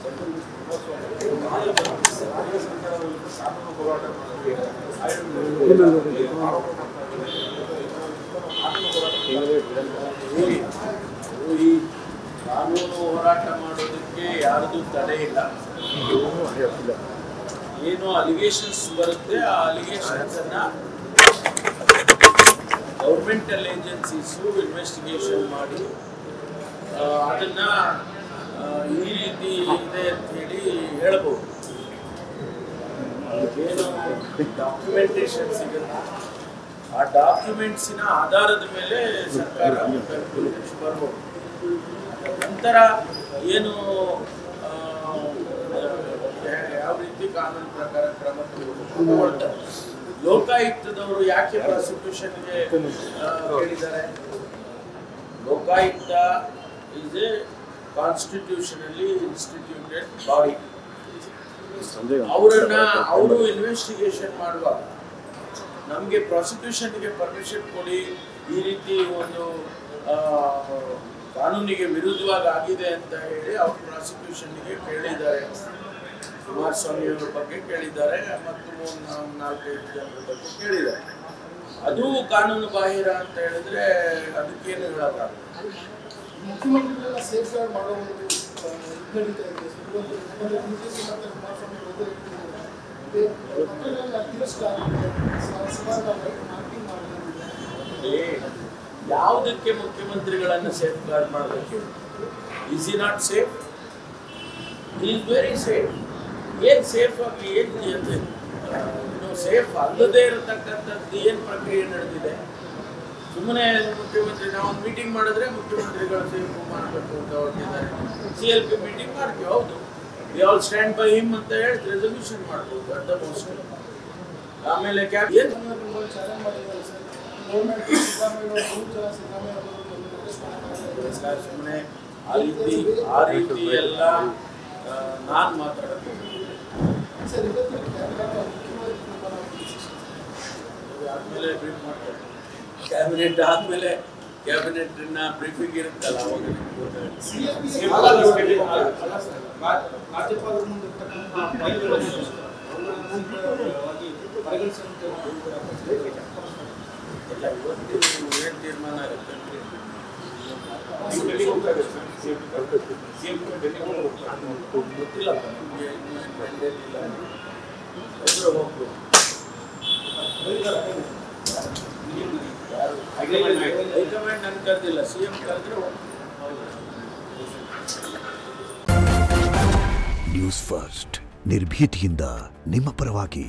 ಈ ಕಾನೂನು ಹೋರಾಟ ಮಾಡೋದಕ್ಕೆ ಯಾರದು ತಡೆ ಇಲ್ಲ. ಏನು ಅಲಿಗೇಷನ್ಸ್ ಬರುತ್ತೆ ಆ ಅಲಿಗೇಷನ್ಸ್ ಅನ್ನ ಗೌರ್ಮೆಂಟಲ್ ಏಜೆನ್ಸೀಸು ಇನ್ವೆಸ್ಟಿಗೇಷನ್ ಮಾಡಿ ಅದನ್ನ ಈ ರೀತಿ ಇದೆ ಅಂತ ಹೇಳಿ ಹೇಳ್ಬೋದು. ಏನು ಡಾಕ್ಯುಮೆಂಟೇಶನ್ ಸಿಗುತ್ತೆ ಆ ಡಾಕ್ಯುಮೆಂಟ್ಸಿನ ಆಧಾರದ ಮೇಲೆ ಸರ್ಕಾರ ಬರ್ಬೋದು. ನಂತರ ಏನು ಯಾವ ರೀತಿ ಕಾನೂನು ಪ್ರಕಾರ ಕ್ರಮ ತಗೊಳ್ತಾರೆ. ಲೋಕಾಯುಕ್ತದವರು ಯಾಕೆ ಪ್ರಾಸಿಕ್ಯೂಷನ್ಗೆ ಕೇಳಿದ್ದಾರೆ? Lokayukta is A constitutionally instituted body. ಅವರು ಇನ್ವೆಸ್ಟಿಗೇಷನ್ ಮಾಡುವಾಗ ನಮಗೆ ಪ್ರಾಸಿಕ್ಯೂಷನ್ಗೆ ಪರ್ಮಿಷನ್ ಕೊಡಿ, ಈ ರೀತಿ ಒಂದು ಕಾನೂನಿಗೆ ವಿರುದ್ಧವಾಗಿ ಆಗಿದೆ ಅಂತ ಹೇಳಿ ಅವರು ಪ್ರಾಸಿಕ್ಯೂಷನ್ಗೆ ಕೇಳಿದ್ದಾರೆ. ಕುಮಾರಸ್ವಾಮಿ ಅವರ ಬಗ್ಗೆ ಕೇಳಿದ್ದಾರೆ ಮತ್ತು 4-5 ಜನರ ಬಗ್ಗೆ ಕೇಳಿದ್ದಾರೆ. ಅದು ಕಾನೂನು ಬಾಹಿರ ಅಂತ ಹೇಳಿದ್ರೆ ಅದಕ್ಕೇನು ಹೇಳೋಕ್ಕಾಗಲ್ಲ. ಮುಖ್ಯಮಂತ್ರಿಗಳ ಸೇಫ್ ಗಾರ್ಡ್ ಮಾಡೋ ಯಾವುದಕ್ಕೆ ಮುಖ್ಯಮಂತ್ರಿಗಳನ್ನು ಸೇಫ್ ಗಾರ್ಡ್ ಮಾಡಬೇಕು? Is E not safe? Is very safe. ಏನು ಸೇಫ್ ಆಗಿ ಏನು ಸೇಫ್ ಅಲ್ಲದೇ ಇರತಕ್ಕಂಥದ್ದು ಏನು ಪ್ರಕ್ರಿಯೆ ನಡೆದಿದೆ? ಸುಮ್ಮನೆ ಮುಖ್ಯಮಂತ್ರಿ ನಾವು ಒಂದು ಮೀಟಿಂಗ್ ಮಾಡಿದ್ರೆ ಮುಖ್ಯಮಂತ್ರಿಗಳ ಸೇಫ್ ಮಾಡಬೇಕು ಅಂತ ಹೊರಟಿದ್ದಾರೆ. CLP ಮೀಟಿಂಗ್ ಮಾಡ್ತೀವಿ, ಹೌದು, we all stand by him ಅಂತ ಹೇಳಿ ರೆಸಲ್ಯೂಷನ್ ಮಾಡ್ಬೋದು ಅಟ್ ದ ಮೋಸ್ಟ್. ಆಮೇಲೆ ಸುಮ್ಮನೆ ಆ ರೀತಿ ಎಲ್ಲ ನಾನು ಮಾತಾಡೋದು. ಆದ್ಮೇಲೆ ಬ್ರೀಫ್ ಮಾಡ್ತಾರೆ. ಕ್ಯಾಬಿನೆಟ್ ಆದ್ಮೇಲೆ ಕ್ಯಾಬಿನೆಟ್ನ ಬ್ರೀಫಿಂಗ್ ಇರುತ್ತಲ್ಲ ಅವಾಗ ಏನು ತೀರ್ಮಾನ ಆಗುತ್ತೆ. ಗೊತ್ತಿಲ್ಲ ಹೈಕಮಾಂಡ್ ನನ್ ಕರೆದಿಲ್ಲ, CM ಕರೆದ್ರೆ. ನ್ಯೂಸ್ ಫಸ್ಟ್ ನಿರ್ಭೀತಿಯಿಂದ ನಿಮ್ಮ ಪರವಾಗಿ.